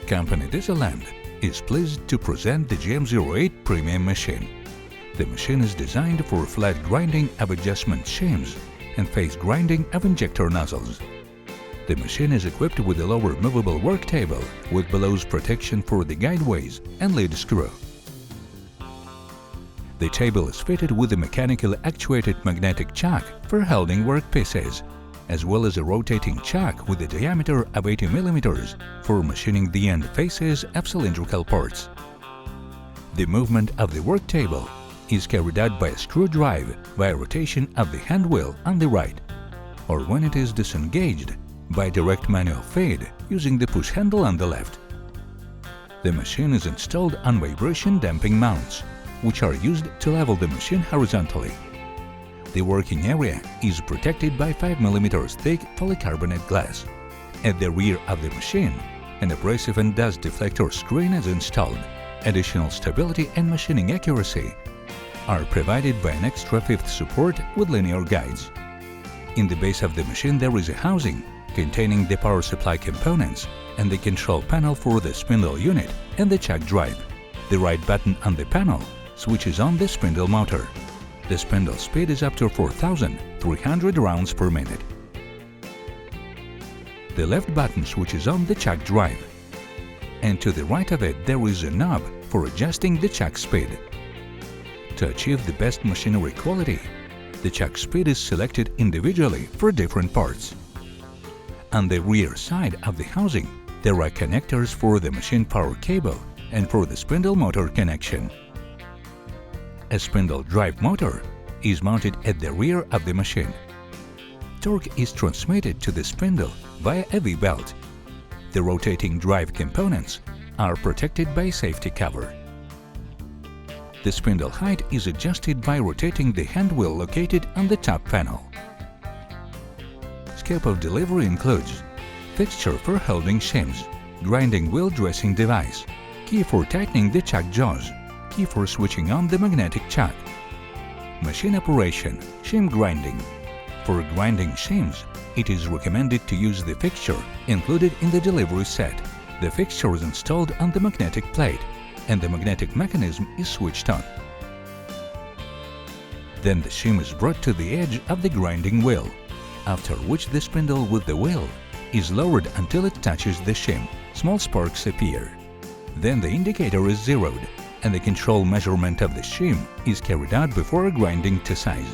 Company Disneyland is pleased to present the GM-08 premium machine. The machine is designed for flat grinding of adjustment shims and face grinding of injector nozzles. The machine is equipped with a lower movable work table with bellows protection for the guideways and lead screw. The table is fitted with a mechanically actuated magnetic chuck for holding workpieces, as well as a rotating chuck with a diameter of 80 mm for machining the end faces of cylindrical parts. The movement of the work table is carried out by a screw drive by rotation of the hand wheel on the right, or when it is disengaged, by direct manual feed using the push handle on the left. The machine is installed on vibration damping mounts, which are used to level the machine horizontally. The working area is protected by 5 mm thick polycarbonate glass. At the rear of the machine, an abrasive and dust deflector screen is installed. Additional stability and machining accuracy are provided by an extra fifth support with linear guides. In the base of the machine there is a housing containing the power supply components and the control panel for the spindle unit and the chuck drive. The right button on the panel switches on the spindle motor. The spindle speed is up to 4,300 rounds per minute. The left button switches on the chuck drive, and to the right of it there is a knob for adjusting the chuck speed. To achieve the best machinery quality, the chuck speed is selected individually for different parts. On the rear side of the housing, there are connectors for the machine power cable and for the spindle motor connection. A spindle drive motor is mounted at the rear of the machine. Torque is transmitted to the spindle via a V-belt. The rotating drive components are protected by a safety cover. The spindle height is adjusted by rotating the hand wheel located on the top panel. Scope of delivery includes fixture for holding shims, grinding wheel dressing device, key for tightening the chuck jaws, key for switching on the magnetic chuck. Machine operation, shim grinding. For grinding shims, it is recommended to use the fixture included in the delivery set. The fixture is installed on the magnetic plate and the magnetic mechanism is switched on. Then the shim is brought to the edge of the grinding wheel, after which the spindle with the wheel is lowered until it touches the shim. Small sparks appear. Then the indicator is zeroed and the control measurement of the shim is carried out before grinding to size.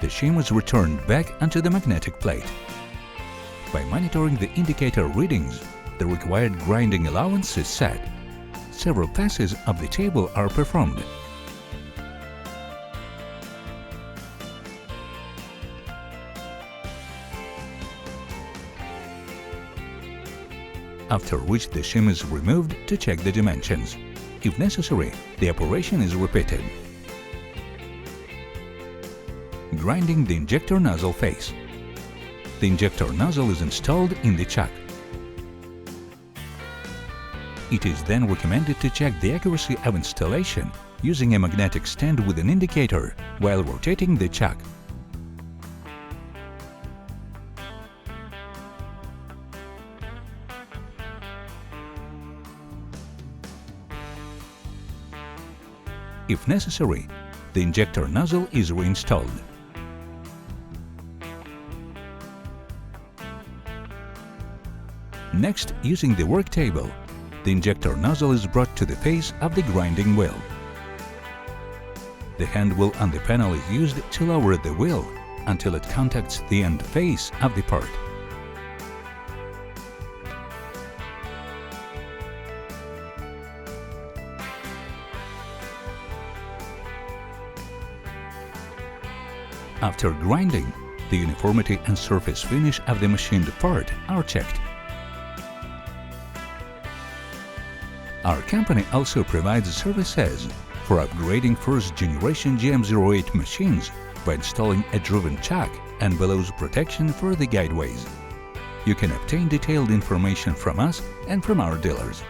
The shim is returned back onto the magnetic plate. By monitoring the indicator readings, the required grinding allowance is set. Several passes of the table are performed. After which the shim is removed to check the dimensions. If necessary, the operation is repeated. Grinding the injector nozzle face. The injector nozzle is installed in the chuck. It is then recommended to check the accuracy of installation using a magnetic stand with an indicator while rotating the chuck. If necessary, the injector nozzle is reinstalled. Next, using the work table, the injector nozzle is brought to the face of the grinding wheel. The hand wheel on the panel is used to lower the wheel until it contacts the end face of the part. After grinding, the uniformity and surface finish of the machined part are checked. Our company also provides services for upgrading first-generation GM-08 machines by installing a driven chuck and bellows protection for the guideways. You can obtain detailed information from us and from our dealers.